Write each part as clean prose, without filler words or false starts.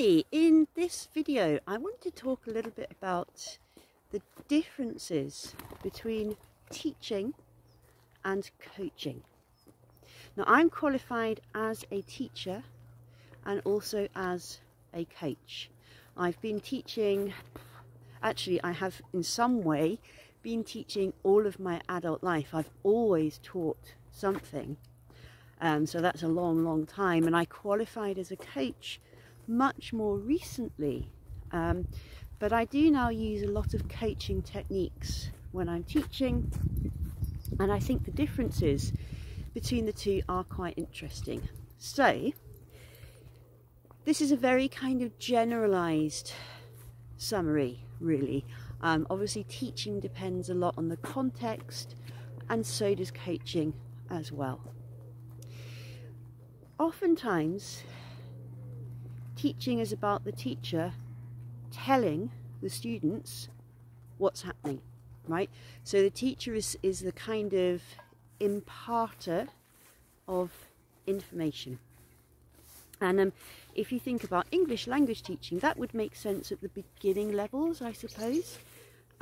Hi, in this video I want to talk a little bit about the differences between teaching and coaching. Now, I'm qualified as a teacher and also as a coach. I've been teaching, actually I have in some way been teaching all of my adult life. I've always taught something, so that's a long time, and I qualified as a coach much more recently, but I do now use a lot of coaching techniques when I'm teaching, and I think the differences between the two are quite interesting. So this is a very kind of generalized summary, really. Obviously teaching depends a lot on the context, and so does coaching as well. Oftentimes teaching is about the teacher telling the students what's happening, right? So the teacher is the kind of imparter of information. And if you think about English language teaching, that would make sense at the beginning levels, I suppose.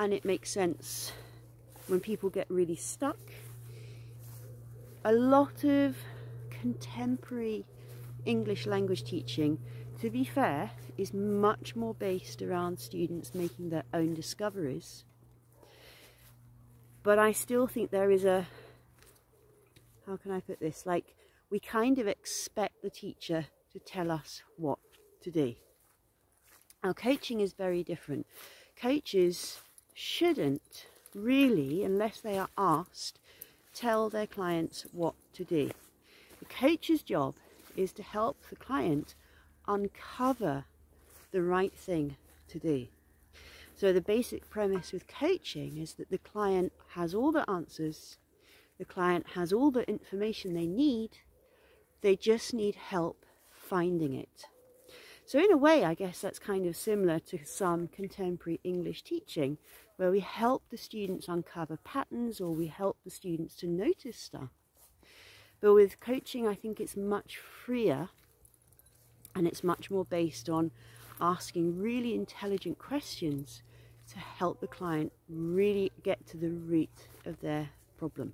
And it makes sense when people get really stuck. A lot of contemporary English language teaching, to be fair, is much more based around students making their own discoveries. But I still think there is a, how can I put this, like we kind of expect the teacher to tell us what to do. Now, coaching is very different. Coaches shouldn't really, unless they are asked, tell their clients what to do. The coach's job is to help the client uncover the right thing to do. So the basic premise with coaching is that the client has all the answers, the client has all the information they need, they just need help finding it. So in a way, I guess that's kind of similar to some contemporary English teaching, where we help the students uncover patterns, or we help the students to notice stuff. But with coaching, I think it's much freer, and it's much more based on asking really intelligent questions to help the client really get to the root of their problem.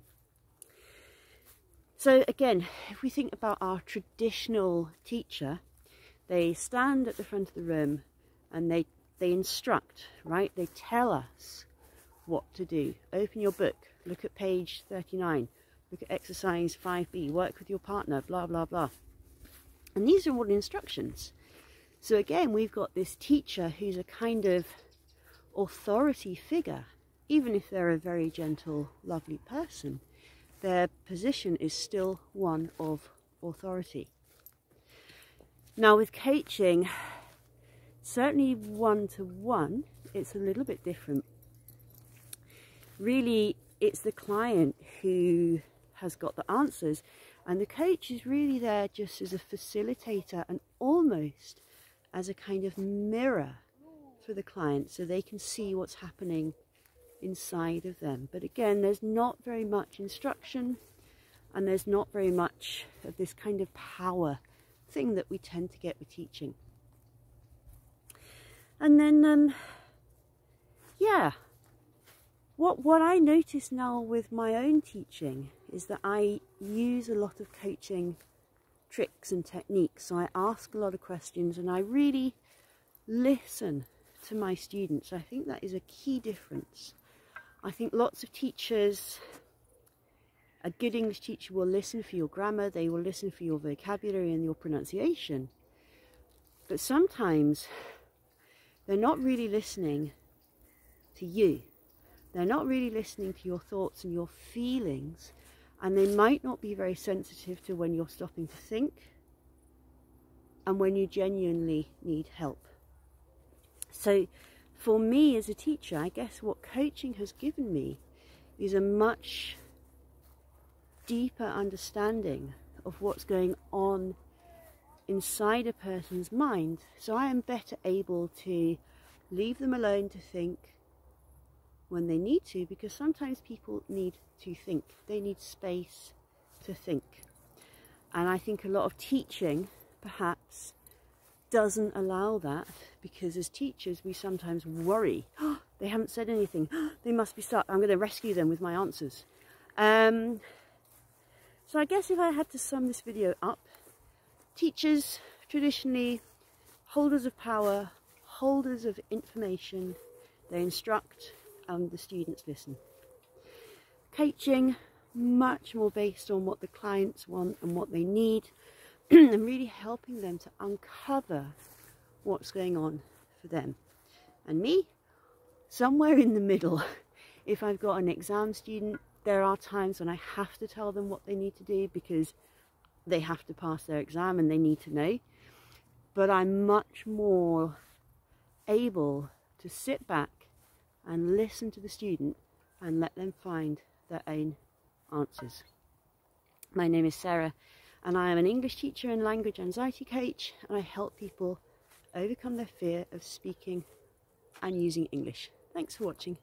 So again, if we think about our traditional teacher, they stand at the front of the room and they instruct, right? They tell us what to do. Open your book, look at page 39, look at exercise 5B, work with your partner, blah, blah, blah. And these are all instructions. So again, we've got this teacher who's a kind of authority figure. Even if they're a very gentle, lovely person, their position is still one of authority. Now with coaching, certainly one-to-one, it's a little bit different. Really, it's the client who has got the answers, and the coach is really there just as a facilitator and almost as a kind of mirror for the client, so they can see what's happening inside of them. But again, there's not very much instruction, and there's not very much of this kind of power thing that we tend to get with teaching. And then yeah, what I notice now with my own teaching is that I use a lot of coaching tricks and techniques. So I ask a lot of questions and I really listen to my students. I think that is a key difference. I think lots of teachers, a good English teacher will listen for your grammar, they will listen for your vocabulary and your pronunciation. But sometimes they're not really listening to you. They're not really listening to your thoughts and your feelings, and they might not be very sensitive to when you're stopping to think and when you genuinely need help. So for me as a teacher, I guess what coaching has given me is a much deeper understanding of what's going on inside a person's mind. So I am better able to leave them alone to think when they need to, because sometimes people need to think. They need space to think. And I think a lot of teaching perhaps doesn't allow that, because as teachers we sometimes worry, oh, they haven't said anything, oh, they must be stuck, I'm going to rescue them with my answers. So I guess if I had to sum this video up, teachers traditionally holders of power, holders of information, they instruct and the students listen. Coaching, much more based on what the clients want and what they need, and really helping them to uncover what's going on for them. And me, somewhere in the middle. If I've got an exam student, there are times when I have to tell them what they need to do because they have to pass their exam and they need to know. But I'm much more able to sit back and listen to the student and let them find their own answers. My name is Sarah, and I am an English teacher and language anxiety coach, and I help people overcome their fear of speaking and using English. Thanks for watching.